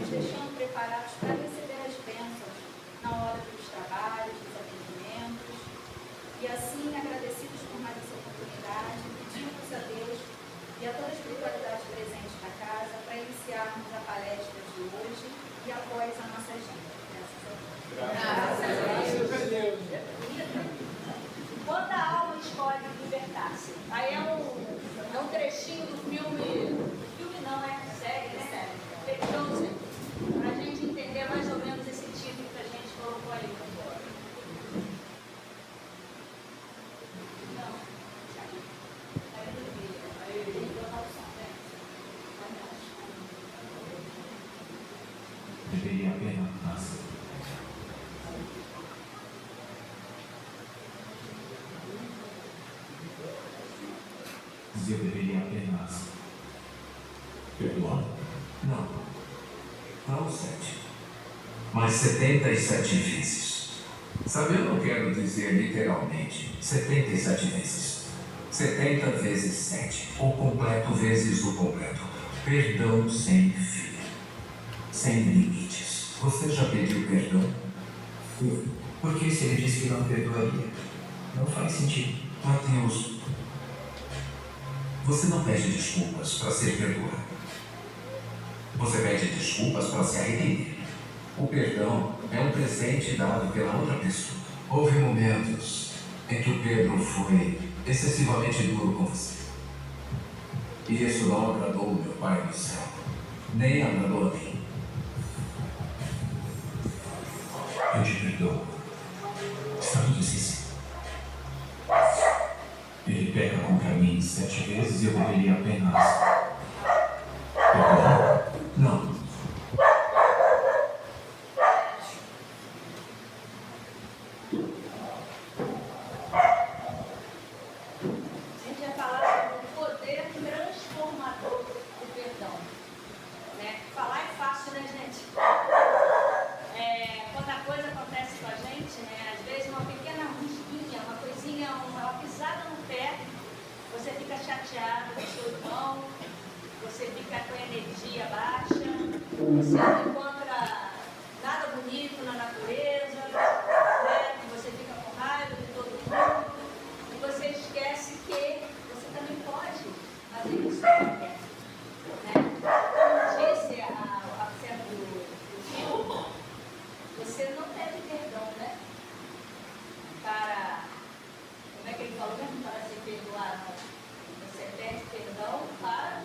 nos deixando preparados para receber as bênçãos na hora dos trabalhos, dos atendimentos. E assim, agradecidos por mais essa oportunidade, pedimos a Deus e a toda a espiritualidade presente na casa para iniciarmos a palestra de hoje e após a nossa agenda. Graças a Deus. Quando a alma escolhe libertar-se. Aí é um trechinho do filme não, é série. Chosen, para a gente entender mais ou menos esse título que a gente colocou aí. Não, deveria apenas eu deveria apenas perdoar? Não 7, mas 77 vezes. Sabe, eu não quero dizer literalmente 77 vezes. 70 vezes 7, o completo vezes o completo. Perdão sem fim, sem limites. Você já pediu perdão? Por que se ele disse que não perdoaria? Não faz sentido. Mateus, você não pede desculpas para ser perdoado. Você pede desculpas para se arrepender. O perdão é um presente dado pela outra pessoa. Houve momentos em que o Pedro foi excessivamente duro com você. E isso não agradou o meu Pai do céu, nem agradou a mim. Eu te perdoo. Está tudo esquecido. Ele peca contra mim 7 vezes e eu deveria apenas perdoar? Não. A gente vai falar do poder transformador do perdão. Né? Falar é fácil, né, gente? Quando a coisa acontece com a gente, né, às vezes uma pequena risquinha, uma coisinha, uma pisada no pé, você fica chateado com o seu irmão, você fica com a energia baixa, você não encontra nada bonito na natureza, né? Você fica com raiva de todo mundo, e você esquece que você também pode fazer isso. Né? Como disse a cena do filme, você não pede perdão, né? Como é que ele falou mesmo? Para ser perdoado. Você pede perdão para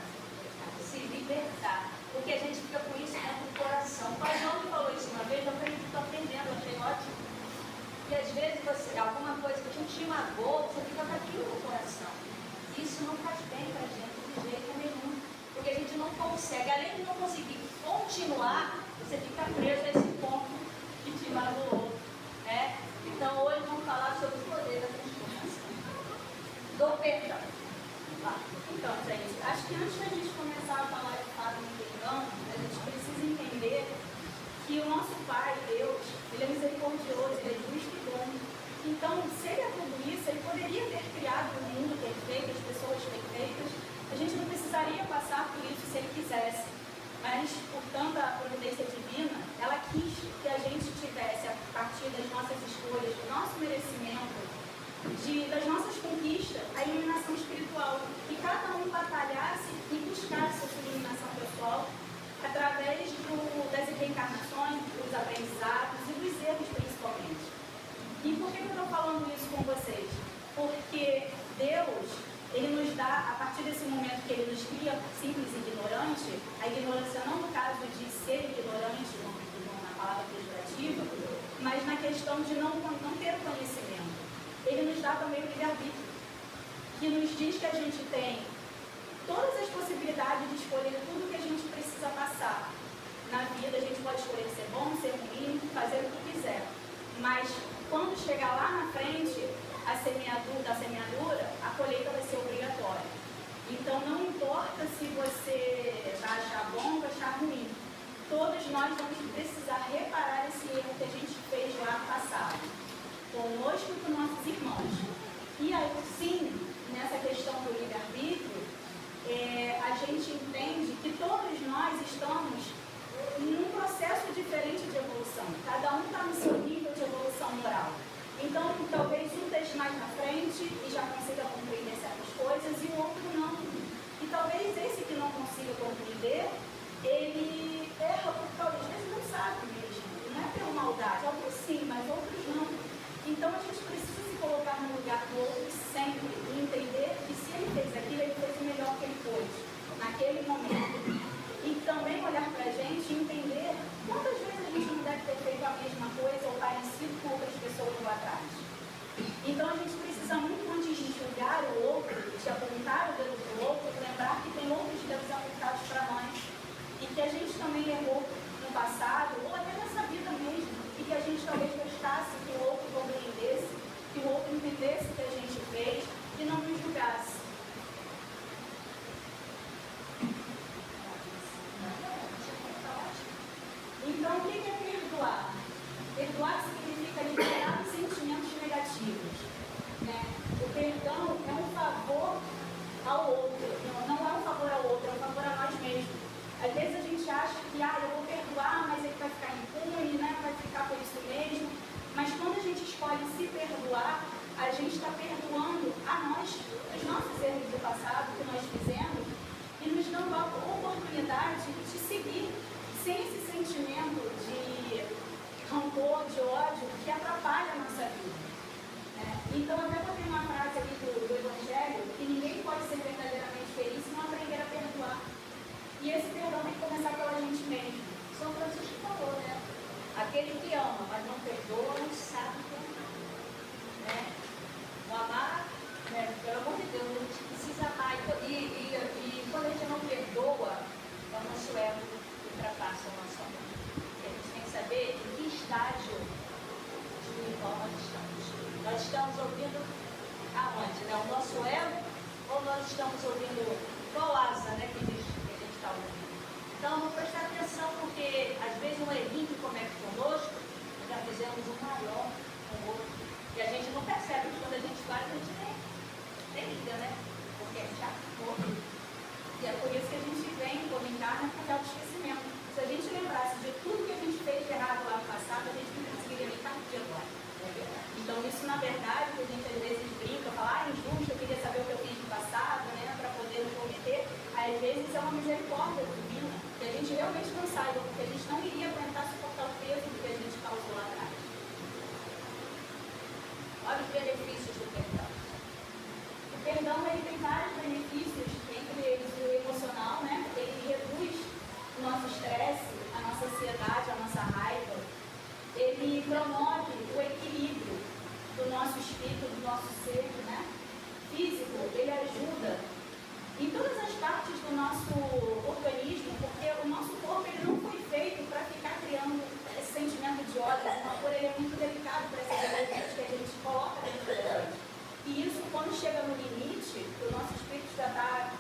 se libertar. Porque a gente fica com isso dentro do coração. O pai João me falou isso uma vez, eu estou aprendendo, achei ótimo. E às vezes alguma coisa que te magoou, você fica com aquilo no coração. Isso não faz bem para a gente de jeito nenhum. Porque a gente não consegue, além de não conseguir continuar, você fica preso a esse ponto que te magoou. Né? Então hoje vamos falar sobre o poder da transformação. Do perdão. Então, gente, acho que antes da gente começar a falar de fato no perdão, a gente precisa entender que o nosso Pai, Deus, Ele é misericordioso, Ele é justo e bom. Então, se Ele é tudo isso, Ele poderia ter criado um mundo perfeito, as pessoas perfeitas. A gente não precisaria passar por isso se Ele quisesse. Mas, por tanta providência divina, ela quis que a gente tivesse, a partir das nossas escolhas, do nosso merecimento, das nossas conquistas, a iluminação espiritual. Que cada um batalhasse e buscasse a sua iluminação pessoal através das reencarnações, dos aprendizados e dos erros, principalmente. E por que eu estou falando isso com vocês? Porque Deus, Ele nos dá, a partir desse momento que Ele nos cria simples e ignorante, a ignorância não no caso de ser ignorante, na palavra pejorativa, mas na questão de não ter conhecimento. Ele nos dá também o livre-arbítrio, que nos diz que a gente tem todas as possibilidades de escolher tudo que a gente precisa passar. Na vida a gente pode escolher ser bom, ser ruim, fazer o que quiser. Mas quando chegar lá na frente, da semeadura, a colheita vai ser obrigatória. Então não importa se você vai achar bom ou achar ruim. Todos nós vamos precisar reparar esse erro que a gente fez lá no passado, conosco e com nossos irmãos. E aí, sim, nessa questão do livre-arbítrio, a gente entende que todos nós estamos num evolução. Cada um está no seu nível de evolução moral. Então, talvez um esteja mais na frente e já consiga compreender certas coisas e o outro não. E talvez esse que não consiga compreender, ele erra porque talvez às vezes não sabe mesmo. Não é pela maldade. Alguns sim, mas outros não. Então, a gente precisa se colocar no lugar do outro sempre e entender que se ele fez aquilo, ele fez o melhor que ele pôde, naquele momento. E também olhar para a gente e entender quantas vezes a gente não deve ter feito a mesma coisa ou parecido com outras pessoas lá atrás. Então a gente precisa muito, antes de julgar o outro, de apontar o dedo para o outro, lembrar que tem outros dedos apontados para nós e que a gente também errou no passado ou até nessa vida mesmo e que a gente talvez gostasse que o outro compreendesse, que o outro entendesse o que a gente fez e não nos julgasse. Então, o que é perdoar? Perdoar significa liberar os sentimentos negativos. Né? O perdão é um favor ao outro, não é um favor ao outro, é um favor a nós mesmos. Às vezes a gente acha que, eu vou perdoar, mas ele vai ficar impune, né? Vai ficar por isso mesmo. Mas quando a gente escolhe se perdoar, a gente está perdoando a nós, os nossos erros do passado que nós fizemos e nos dando a oportunidade de seguir sem esse sentimento de rancor, de ódio, que atrapalha a nossa vida. Então, até botei uma frase ali do Evangelho, que ninguém pode ser verdadeiramente feliz se não aprender a perdoar. E esse perdão tem que começar pela gente mesmo. São Francisco falou, né? Aquele que ama, mas não perdoa, não sabe o que amar. O amar, pelo amor de Deus, a gente precisa amar. E quando a gente não perdoa, é o nosso ego ultrapassa o nosso amor. A gente tem que saber em que estágio espiritual nós estamos. Nós estamos ouvindo aonde? Né? O nosso ego ou nós estamos ouvindo qual asa, né, que a gente está ouvindo? Então, vamos prestar atenção, porque às vezes um errinho que comete conosco, já fizemos um maior com o outro. E a gente não percebe que quando a gente faz, a gente nem liga, né? Porque é chato. E é por isso que a gente vem comentar na papel de esquecimento. Se a gente lembrasse de tudo que a gente fez de errado lá no passado, a gente não conseguiria nem estar no dia agora. Então, isso na verdade, que a gente às vezes brinca, fala, injusto, eu queria saber o que eu fiz no passado, né, para poder não cometer. Às vezes é uma misericórdia divina, que a gente realmente não saiba, porque a gente não iria aguentar suportar o peso do que a gente causou lá atrás. Olha os benefícios do perdão. O perdão, ele tem vários benefícios, entre eles o emocional, né? Ele reduz o nosso estresse, a nossa ansiedade, a nossa raiva. Ele promove o equilíbrio do nosso espírito, do nosso ser, né? Físico. Ele ajuda em todas as partes do nosso organismo, porque o nosso corpo ele não foi feito para ficar criando esse sentimento de ódio. O amor ele é muito delicado para esses elementos que a gente coloca dentro da gente. E isso, quando chega no limite, o nosso espírito já está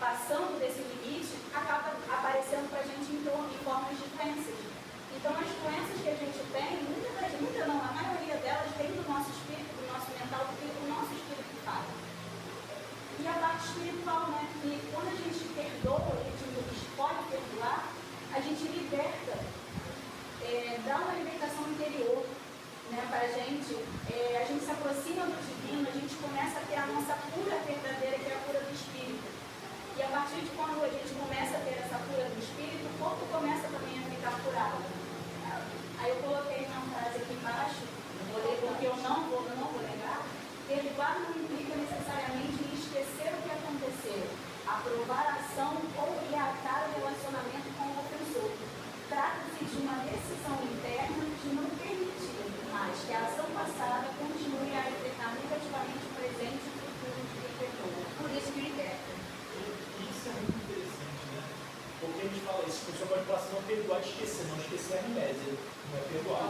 passando desse limite, acaba aparecendo para a gente em formas de doenças. Então, as doenças que a gente tem, a maioria delas vem do nosso espírito, do nosso mental, porque o nosso espírito fala. E a parte espiritual, né? E quando a gente perdoa, a gente escolhe perdoar, a gente liberta, dá uma libertação interior, né, para a gente se aproxima do divino, a gente começa a ter a nossa cura verdadeira, que é a cura do espírito. E a partir de quando a gente começa a ter essa cura do espírito, o corpo começa também a ficar curado. Aí eu coloquei uma frase aqui embaixo, vou ler porque eu não vou lembrar. Perdoar não implica necessariamente em esquecer o que aconteceu, aprovar a ação ou reatar o relacionamento com o ofensor. Trata-se de uma decisão interna de não permitir mais que a ação passada continue a afetar negativamente o presente e o futuro de quem perdoa. Por isso que liberta. Isso é muito interessante, né? Porque a gente fala isso, a pessoa pode falar assim, não perdoar e esquecer, não esquecer a amnésia, não é perdoar.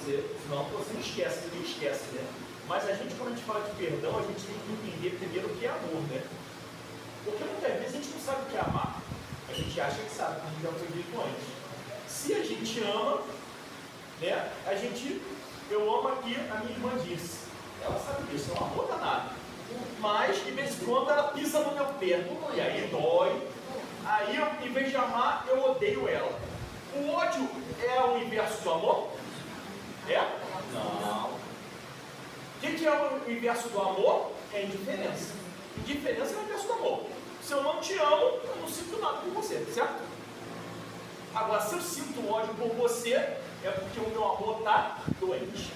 Senão você não esquece, ninguém esquece, né? Mas a gente, quando a gente fala de perdão, a gente tem que entender primeiro o que é amor, né? Porque muitas vezes a gente não sabe o que é amar. A gente acha que sabe, como já foi dito antes. Se a gente ama, né? Eu amo aqui, a minha irmã disse. Ela sabe disso, é um amor danado. Mas, de vez em quando, ela pisa no meu pé. E aí dói. Aí, em vez de amar, eu odeio ela. O ódio é o inverso do amor? É? Não. O que é o inverso do amor? É indiferença. Indiferença é o inverso do amor. Se eu não te amo, eu não sinto nada por você, certo? Agora, se eu sinto ódio por você, é porque o meu amor está doente.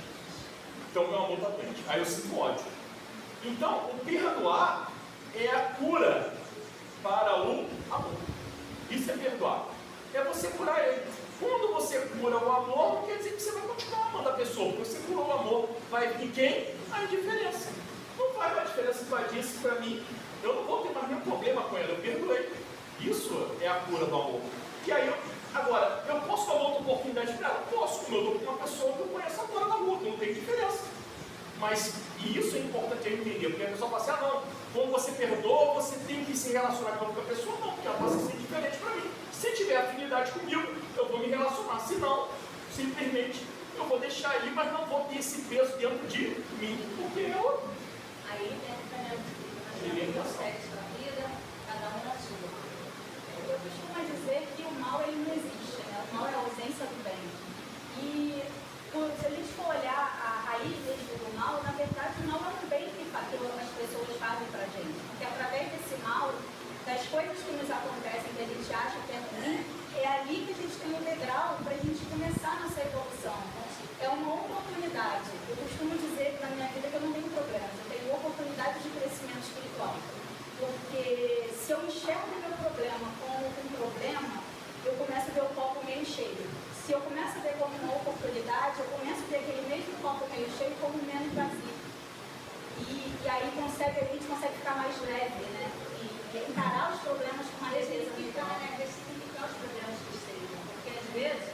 Então, o meu amor está doente. Aí eu sinto ódio. Então, o perdoar é a cura para o amor. Isso é perdoar. É você curar ele. Quando você cura o amor, não quer dizer que você vai continuar amando a pessoa. Porque você curou o amor, vai vir quem? A indiferença. Não faz mais diferença que vai disso para mim. Eu não vou ter mais nenhum problema com ela, eu perdoei. Isso é a cura do amor. E aí, agora, eu posso dar outra oportunidade para ela? Posso, como eu dou para uma pessoa que eu conheço agora na rua, que não tem diferença. Mas isso é importante eu entender, porque a pessoa fala assim, ah não, quando você perdoa, você tem que se relacionar com a pessoa, não, porque ela passa a ser diferente para mim. Se tiver afinidade comigo, eu vou me relacionar. Se não, simplesmente eu vou deixar aí, mas não vou ter esse peso dentro de mim, porque eu... Aí entra, né? Sexo da vida, cada um na sua. Eu costumo dizer que o mal ele não existe, né? O mal é a ausência do bem. E se a gente for olhar a raiz do mal, na verdade o mal é um bem que as pessoas fazem pra gente. Porque através desse mal, das coisas que nos acontecem, que a gente acha que é ruim, é ali que a gente tem um degrau para a gente começar nossa evolução. É uma oportunidade. Eu costumo dizer na minha vida que eu não tenho problemas, eu tenho oportunidade de crescimento espiritual. Porque se eu enxergo o meu problema como um problema, eu começo a ver o copo meio cheio. Se eu começo a ver como uma oportunidade, eu começo a ver aquele mesmo copo meio cheio como menos vazio. E aí a gente consegue ficar mais leve, né? E encarar os problemas com uma leveza melhor. Ressignificar os problemas que sejam. Porque às vezes,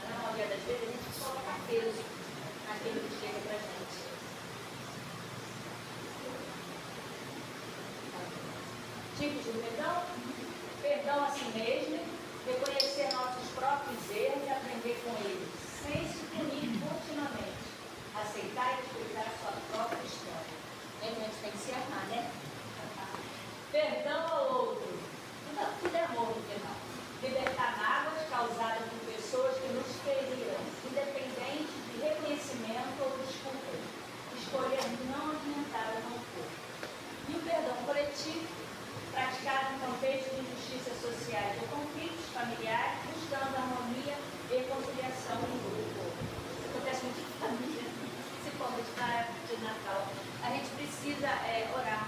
na maioria das vezes, a gente coloca peso naquilo que chega pra gente. Tipos de perdão? Perdão a si mesmo, reconhecer nossos próprios erros e aprender com eles, sem se punir continuamente. Aceitar e explicar a sua própria história. A gente tem que se amar, né? Perdão ao outro. Tudo é amor no final. Libertar mágoas causadas por pessoas que nos feriram, independente de reconhecimento ou desculpa. Escolher não alimentar o rancor. E o perdão coletivo, praticado em contexto de injustiças sociais ou conflitos familiares, buscando harmonia e conciliação no grupo. Isso acontece muito em família, principalmente na época de Natal. A gente precisa orar,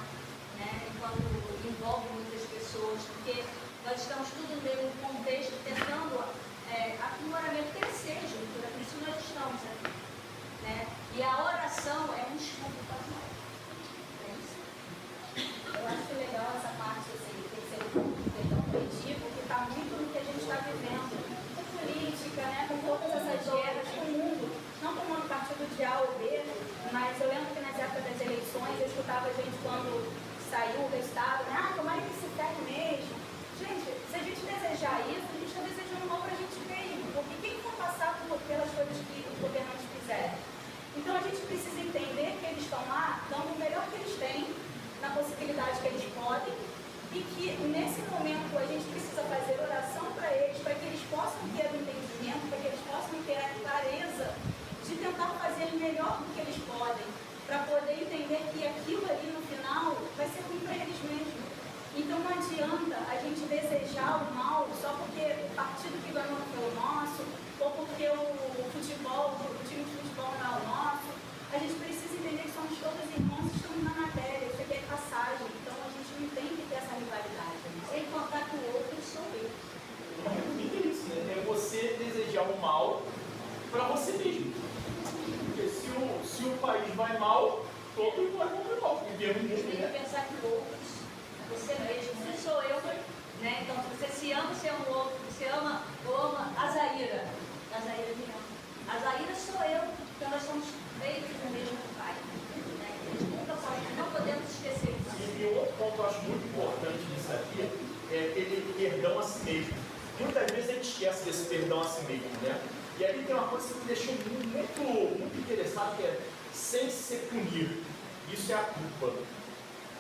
né, quando envolve muitas pessoas, porque nós estamos tudo no mesmo contexto, tentando aprimoramento crescer junto, por isso nós estamos aqui. Né? E a oração é um escudo para nós. É isso. Eu acho legal essa parte, assim, terceiro ponto do perdão coletivo, que está muito no que a gente está vivendo, com política, né, com todas essas guerras, com o mundo, não tomando partido de A ou B, mas eu lembro que nas épocas das eleições eu escutava gente quando saiu o resultado, né, tomara que se ferre mesmo. Gente, se a gente desejar isso, a gente está desejando mal para a gente mesmo, porque quem for passar pelas coisas que os governantes fizerem? Então a gente precisa entender que eles estão lá dando o melhor que eles têm, na possibilidade que eles podem, e que nesse momento a gente precisa fazer oração para eles, para que eles possam ter o entendimento, para que eles possam ter a clareza de tentar fazer o melhor do que eles podem, para poder entender que aquilo ali no final vai ser ruim para eles mesmos. Então não adianta a gente desejar o mal só porque o partido que ganhou não foi o nosso, ou porque o time de futebol não é o nosso. A gente precisa entender que somos todos irmãos, estamos na matéria, isso aqui é passagem, então a gente não tem que ter essa rivalidade. Sem contar que o outro sou eu. É isso, né? É você desejar o mal para você mesmo. Porque se o país vai mal, todos nós vamos mal. Tem que pensar que o outro é você mesmo, não sou eu. Né? Então, se você se ama, você ama o outro. Você ama ou ama a Zaira. A Zaira me ama. A Zaira sou eu, porque nós somos feitos do mesmo pai. Né? Não podemos esquecer isso. E um outro ponto que eu acho muito importante nisso aqui é aquele perdão a si mesmo. Muitas vezes a gente esquece desse perdão a si mesmo, né? E aí tem uma coisa que me deixou muito interessado, que é sem se punir. Isso é a culpa.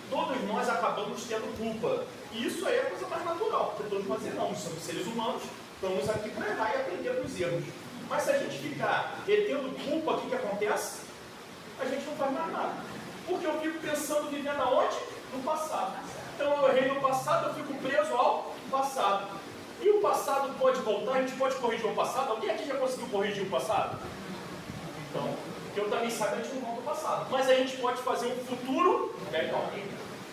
Todos nós acabamos tendo culpa. E isso aí é a coisa mais natural, porque todos nós erramos, somos seres humanos Estamos aqui para errar e aprender com os erros. Mas se a gente ficar retendo culpa, o que acontece? A gente não faz mais nada. Porque eu fico pensando, vivendo aonde? No passado. Então eu errei no passado, eu fico preso ao passado. E o passado pode voltar, a gente pode corrigir o passado? Alguém aqui já conseguiu corrigir o passado? Então, porque eu também saiba, a gente não volta ao passado. Mas a gente pode fazer um futuro melhor.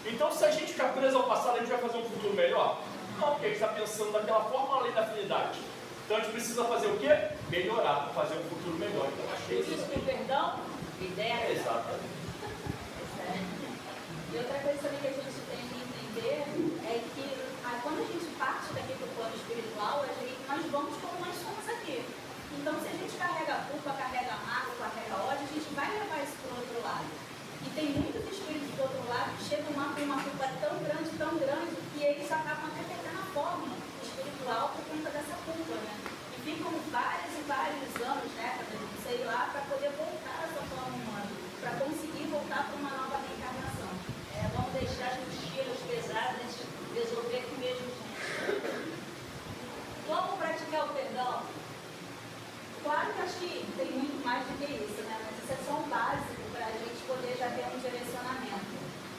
Então, se a gente ficar preso ao passado, a gente vai fazer um futuro melhor? Não, porque a gente está pensando daquela forma além da afinidade. Então a gente precisa fazer o quê? Melhorar, fazer um futuro melhor. Então achei Por isso que o perdão libera. Exatamente. E outra coisa também que a gente tem que entender é que quando a gente parte daqui do plano espiritual, nós vamos como nós somos aqui. Então, se a gente carrega culpa, carrega mágoa, carrega ódio, a gente vai levar isso para o outro lado. E tem muitos espíritos do outro lado que chegam lá com uma culpa tão grande, que eles acabam até perdendo a forma espiritual por conta dessa culpa, né? E ficam vários e vários anos, décadas, sei lá, para poder voltar a essa forma humana, para conseguir voltar para uma nova reencarnação. Vamos deixar as mochilas pesadas e resolver com o mesmo tempo. Como praticar o perdão? Claro que acho que tem muito mais do que isso, né? Mas isso é só um básico para a gente poder já ter um direcionamento.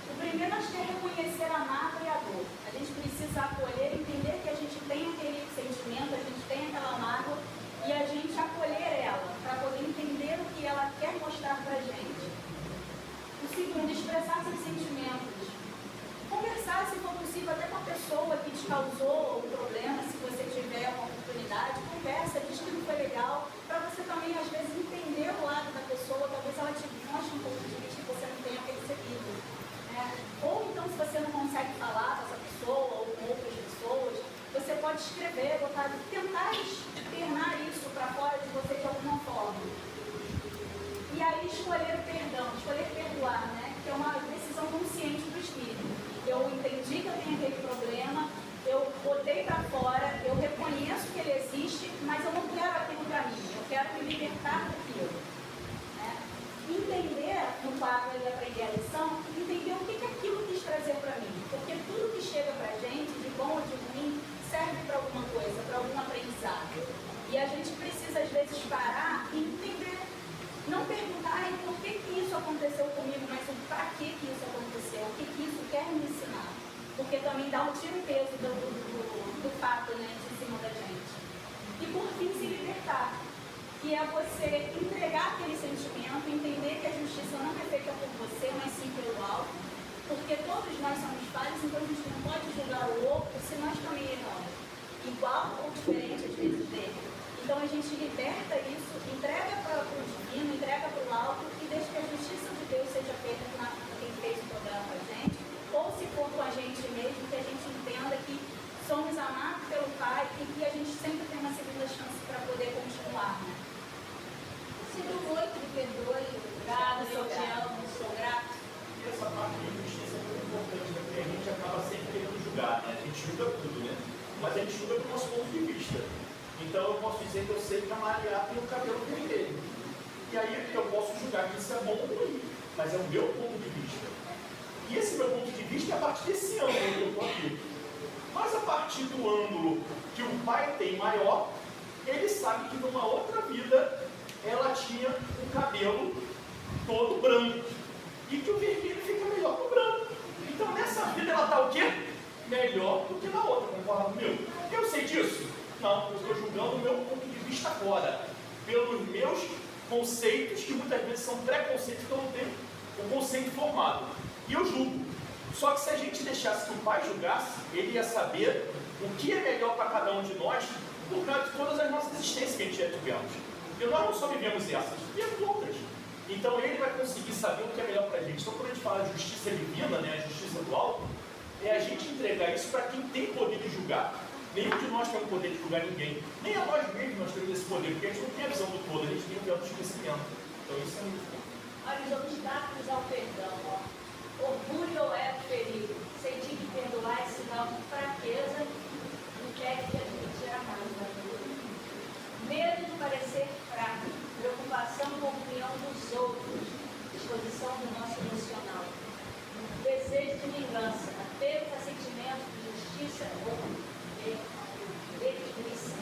O primeiro acho que é reconhecer a mágoa e a dor. A gente precisa acolher, entender que a gente tem aquele sentimento, a gente tem aquela mágoa e a gente acolher ela, para poder entender o que ela quer mostrar para a gente. O segundo, expressar seus sentimentos. Conversar, se for possível, até com a pessoa que te causou o problema, se você tiver uma oportunidade, conversa, diz que não foi legal, para você também, às vezes, entender o lado da pessoa, talvez ela te mostre um pouco de vista que você não tenha percebido. Né? Ou então, se você não consegue falar com essa pessoa ou com outras pessoas, você pode escrever, tentar externar isso para fora de você de alguma forma. E aí escolher o perdão, escolher perdoar, né? Que é uma decisão consciente do espírito. Eu entendi que eu tenho aquele problema, eu botei para fora, eu reconheço que ele existe, mas eu não quero aquilo para mim, eu quero me libertar daquilo. Né? Entender, no quadro de aprender a lição, entender o que aquilo quis trazer para mim. Porque tudo que chega para a gente, de bom ou de ruim, serve para alguma coisa, para algum aprendizado. E a gente precisa, às vezes, parar e entender. Não perguntar por que isso aconteceu comigo, mas para que isso aconteceu, o que isso quer me ensinar. Porque também dá um tiro e peso do fato, né, de cima da gente. E por fim, se libertar. Que é você entregar aquele sentimento, entender que a justiça não é feita por você, mas sim pelo alto. Porque todos nós somos falhos, então a gente não pode julgar o outro se nós também erramos. Igual ou diferente, às vezes, dele. Então a gente liberta isso, entrega para o divino, entrega para o alto e deixa que a justiça de Deus seja feita por quem fez o programa com a gente, ou se for com a gente mesmo, que a gente entenda que somos amados pelo Pai e que a gente sempre tem uma segunda chance para poder continuar. Né? Sinto muito, me perdoe, obrigado, eu te amo, sou grato. E essa parte de justiça é muito importante, né? Porque a gente acaba sempre querendo julgar, né? A gente julga tudo, né? Mas a gente julga do nosso ponto de vista. Então eu posso dizer que eu sei que a Maria tem o cabelo ruim dele. E aí eu posso julgar que isso é bom ou ruim, mas é o meu ponto de vista. E esse meu ponto de vista é a partir desse ângulo que eu estou aqui. Mas a partir do ângulo que o pai tem maior, ele sabe que numa outra vida ela tinha um cabelo todo branco. E que o vermelho fica melhor que o branco. Então nessa vida ela está o quê? Melhor do que na outra, concorda comigo? Eu sei disso? Não, eu estou julgando o meu ponto de vista agora, pelos meus conceitos, que muitas vezes são preconceitos que eu não tenho o conceito formado. E eu julgo. Só que se a gente deixasse que o pai julgasse, ele ia saber o que é melhor para cada um de nós, por causa de todas as nossas existências que a gente já tivemos. E nós não só vivemos essas, vivemos outras. Então ele vai conseguir saber o que é melhor para a gente. Então quando a gente fala de justiça divina, né, a justiça do alto, é a gente entregar isso para quem tem poder de julgar. Nenhum de nós tem o poder de julgar ninguém. Nem a nós mesmos nós temos esse poder, porque a gente não tem a visão do todo, a gente tem o véu do esquecimento. Então isso é muito bom. Olha os obstáculos ao perdão. Ó. Orgulho ou ego ferido. Sentir que perdoar é sinal de fraqueza e impede de admitir a mágoa. Medo de parecer fraco. Preocupação com a opinião dos outros. Disposição do nosso emocional. Desejo de vingança. Apego a sentimentos de justiça ou preguiça.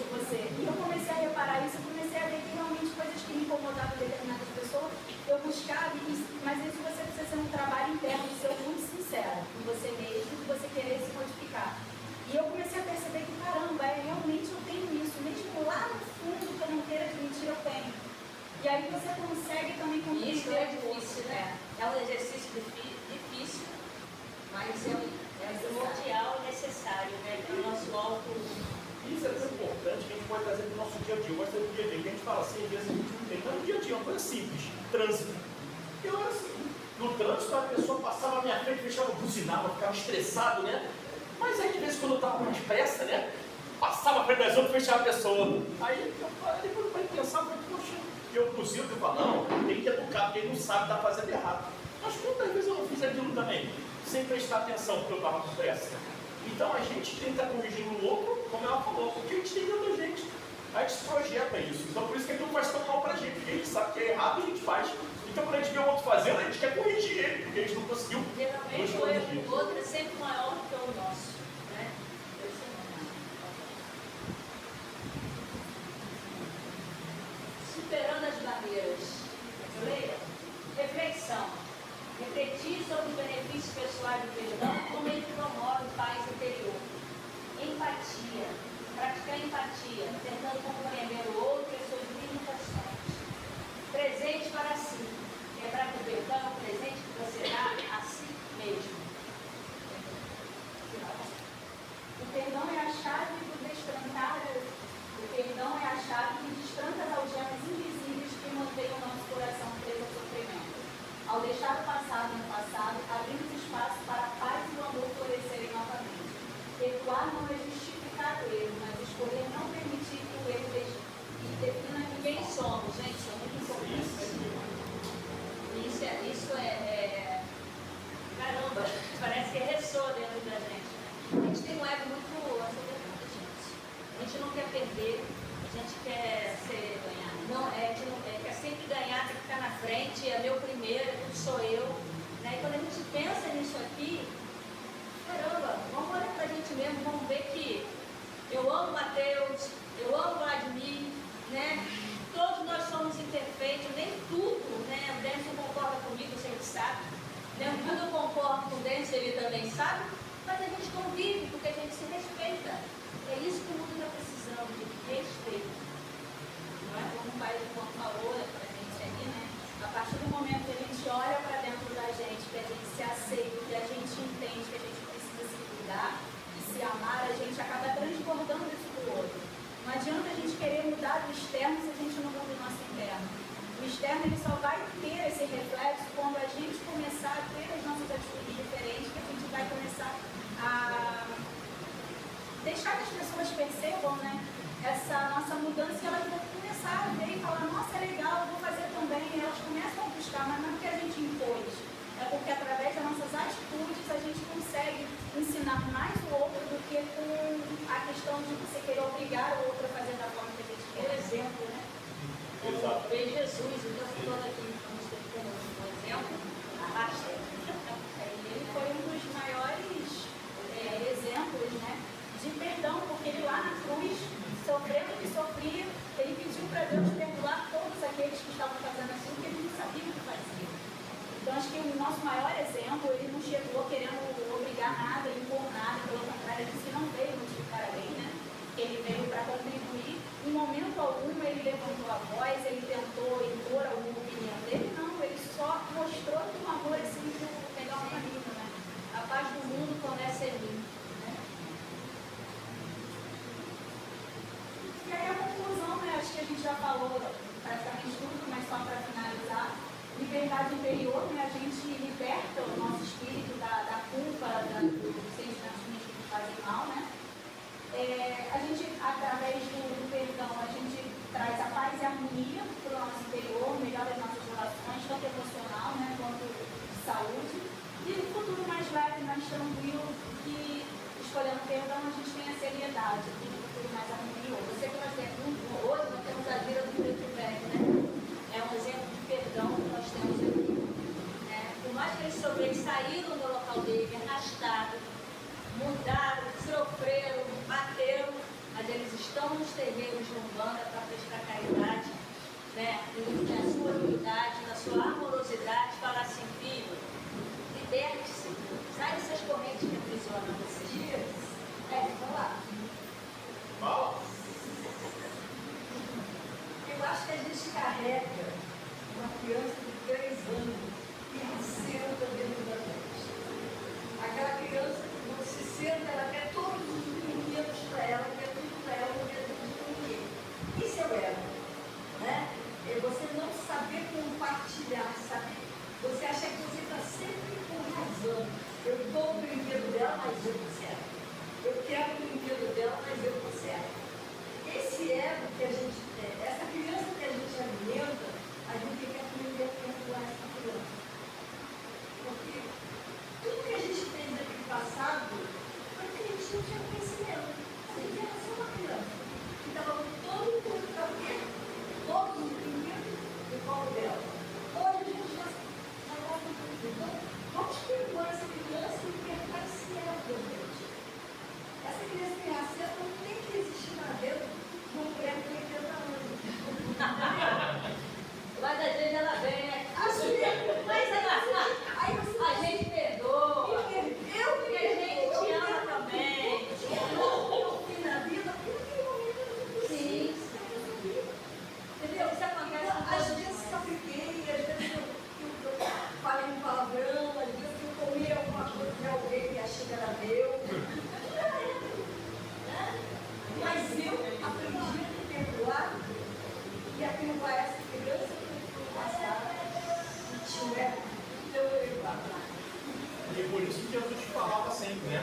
de você. E eu comecei a reparar isso, eu comecei a ver que realmente coisas que me incomodavam em determinadas pessoas, eu buscava, mas isso você precisa ser um trabalho interno, de ser muito sincero com você mesmo, de você querer se modificar. E eu comecei a perceber que, caramba, realmente eu tenho isso, mesmo lá no fundo que eu não queira admitir, eu tenho. E aí você consegue também compreender. Isso é difícil, né? É um exercício difícil, mas é primordial e necessário, né? É o nosso Isso é tão importante que a gente pode trazer para o nosso dia a dia. Eu gosto do dia a dia, que a gente fala assim, às vezes a gente não tem, mas no dia a dia é uma coisa simples, trânsito. Eu era assim, no trânsito a pessoa passava na minha frente, deixava buzinava, ficava estressado, né? Mas aí de vez em quando eu estava mais pressa, né? Passava a frente das outras, fechava a pessoa. Aí depois eu pensava, poxa, eu buzino, eu falo, não, tem que educar, porque ele não sabe, está fazendo errado. Mas quantas vezes eu não fiz aquilo também, sem prestar atenção, porque eu estava com pressa? Então a gente tenta corrigir o outro, como ela falou, porque a gente tem dentro da gente. A gente projeta isso. Então por isso que aquilo faz tão mal pra gente, porque a gente sabe que é errado e a gente faz. Então quando a gente vê o outro fazendo, a gente quer corrigir ele, porque a gente não conseguiu. Geralmente o erro do outro é sempre maior do que o nosso, né? Superando as barreiras. Leia. Reflexão. Refletir sobre os benefícios pessoais do perdão, como ele promove paz interior. Empatia. Praticar empatia, tentando compreender o outro e as suas limitações. Presente para si. Lembrar que o perdão é um presente que você dá a si mesmo. O perdão é a chave do destrancar. O perdão é a chave que destranca as algemas invisíveis que mantêm o nosso coração preso ao sofrimento. Ao deixar o passado no passado, abrimos espaço para a paz e o amor florescerem novamente. Perdoar não é justificar o erro, mas escolher não permitir que o erro defina quem somos, gente. Isso é muito importante. Isso é... Caramba, parece que ressoa dentro da gente. A gente tem um ego muito acelerado, gente. A gente não quer perder, a gente quer ser ganhar. Não, quer sempre ganhar, tem que ficar na frente, é meu primeiro, tudo sou eu. Né? E quando a gente pensa nisso aqui, caramba, vamos olhar pra gente mesmo, vamos ver que eu amo o Mateus, eu amo o Vladimir, né? Todos nós somos imperfeitos, nem tudo, né? O Denison concorda comigo, você sabe. Nem tudo eu concordo com o Denison, ele também sabe. Mas a gente convive porque a gente se respeita. É isso que o mundo está precisando, de respeito. Não é? Como o pai do João falou para a gente aqui, né? A partir do momento que a gente olha para dentro da gente, que a gente se aceita, que a gente entende que a gente precisa se cuidar e se amar, a gente acaba transbordando isso para o outro. Não adianta a gente querer mudar do externo se a gente não muda o nosso interno. O externo ele só vai ter esse reflexo quando a gente começar a ter as nossas atitudes diferentes, que a gente vai começar a deixar que as pessoas percebam, né, essa nossa mudança, e elas vão começar a ver e falar, nossa, é legal, eu vou fazer também. E elas começam a buscar, mas não é porque a gente impôs, é porque através das nossas atitudes a gente consegue ensinar mais o outro do que com a questão de você querer obrigar o outro a fazer da forma que a gente quer. O exemplo, né? Exato. Ver Jesus, então todo aqui vamos ter como um exemplo, arrasta. Ele foi um dos maiores exemplos, né, de perdão, porque ele lá na cruz, sofrendo o que sofria, ele pediu para Deus perdoar todos aqueles que estavam fazendo aquilo que ele não sabia o que fazia. Então acho que o nosso maior exemplo, ele não chegou querendo obrigar nada, impor nada, pelo contrário, ele disse que não veio modificar a lei, né? Ele veio para contribuir. Em momento algum ele levantou a voz, ele tentou impor alguma opinião dele, não, ele só mostrou que o amor é sempre o melhor caminho, né? A paz do mundo começa em mim. Né? E aí a conclusão, né? Acho que a gente já falou praticamente tudo, mas só para finalizar. Liberdade interior, né? A gente liberta o nosso espírito da culpa, dos sentimentos que nos fazem mal, né? A gente, através do perdão, a gente traz a paz e a harmonia para o nosso interior, melhora as nossas relações, tanto emocional, né, quanto de saúde. E um futuro mais leve, mais tranquilo, que escolhendo o perdão a gente tem a seriedade, um futuro mais harmonioso. Você que nós temos, hoje nós temos a vida do preto velho, né? É um exemplo de perdão que nós temos aqui. Né? Por mais que eles saíram do local dele, arrastados, mudaram, sofreram, bateram, mas eles estão vão nos terreiros de Umbanda para prestar caridade, né? E na sua humildade, na sua amorosidade, falar assim, filho, liberte-se, sai dessas correntes que aprisionam você. Falar. Fala. Eu acho que a gente carrega uma criança de 3 anos e senta dentro da gente. Aquela criança que você senta, ela quer todos os brinquedos para ela, quer tudo para ela, não quer tudo para ninguém. Isso é o ego, né? É você não saber compartilhar, sabe? Você acha que você está sempre com razão. Eu dou o brinquedo dela, mas eu tô certo. Eu quero o brinquedo dela, mas eu tô certo. Esse ego que a gente tem, essa criança que a gente alimenta, a gente tem que aprender a perdoar essa criança. Porque tudo que a gente fez naquele passado foi porque a gente não tinha conhecimento. A gente era só uma criança que estava com todo o corpo para ver todos os brinquedos do colo dela. Hoje a gente já está com tudo. Então, vamos perdoar essa criança e perdoar esse ego da gente. Essa criança que nasceu não tem que existir na vida de uma mulher de 80 anos. Mas às vezes ela vem, né? Mas aí você A gente perdoa. eu Porque a gente te ama também. eu fui na vida, porque naquele momento eu não Sim. Entendeu? Isso acontece com Às todos vezes nós. eu fiquei, às vezes eu falei um palavrão, às vezes eu comi alguma coisa de alguém e achei que era meu. Mas eu aprendi a me perdoar e a perdoar essa criança que foi passada e tinha meu perdoar. E é por isso que Jesus falava sempre, né?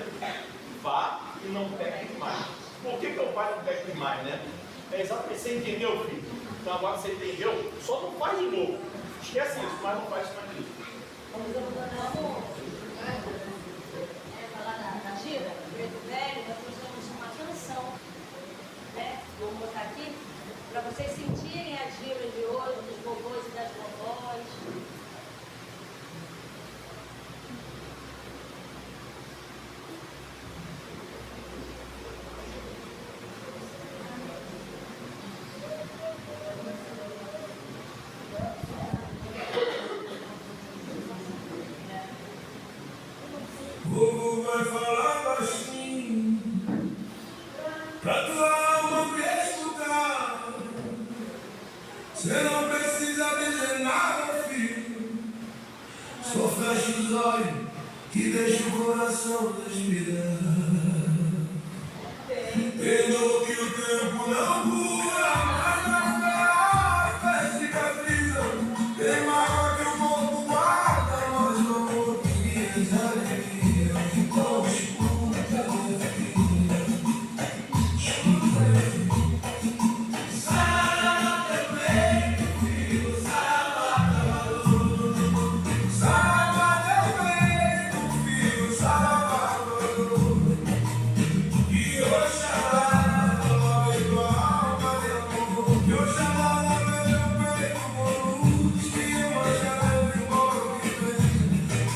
Vá e não peque demais. Por que o pai não peque demais, né? É exatamente, você entendeu, filho? Então agora você entendeu, só não faz de novo. Esquece isso, mas não faz isso mais isso. Vamos falar da gira, do Preto Velho, nós trouxemos uma canção, né? Vou botar aqui, para vocês sentirem a gira de hoje, dos vovôs e das vovós. Vovô vai falar baixinho pra tua alma me escutar. Você não precisa dizer nada, filho. Só fecha os olhos e deixa o coração respirar. Entendo que o tempo não cura, mas na fé faz cicatriza. Tem mágoa que o corpo guarda, mas o amor que desalegria. Então escuta, minha filha. Sara teu peito, filho, sara valor. Sara teu peito, filho, sara valor. E Oxalá, love tua alma de amor. E Oxalá, lave meu peito com luz. E Oxalá, eu embora que vem.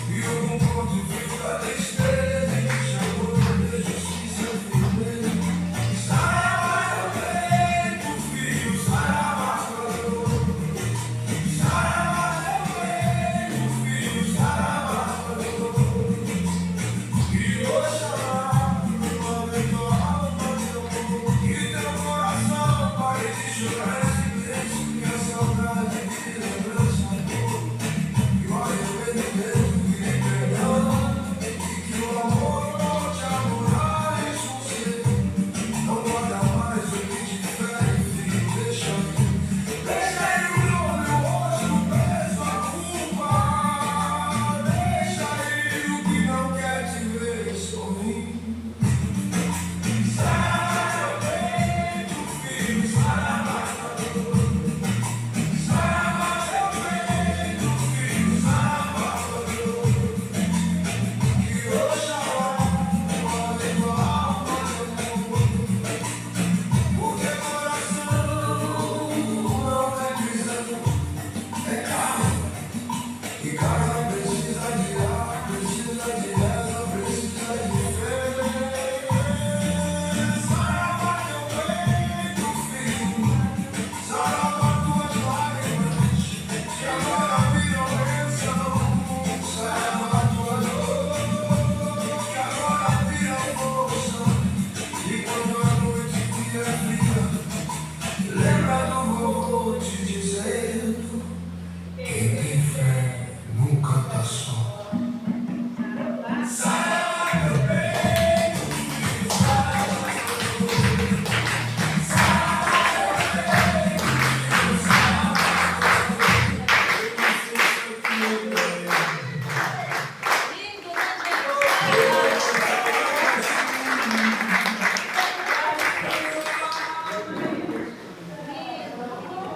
E eu concordo e fica tristeza. E me chamou de justiça firme. Sara teu peito, filho, sara valor. Sara teu peito, filho, sara valor. E Oxalá, lave tua alma de amor. E teu coração pare de chorar.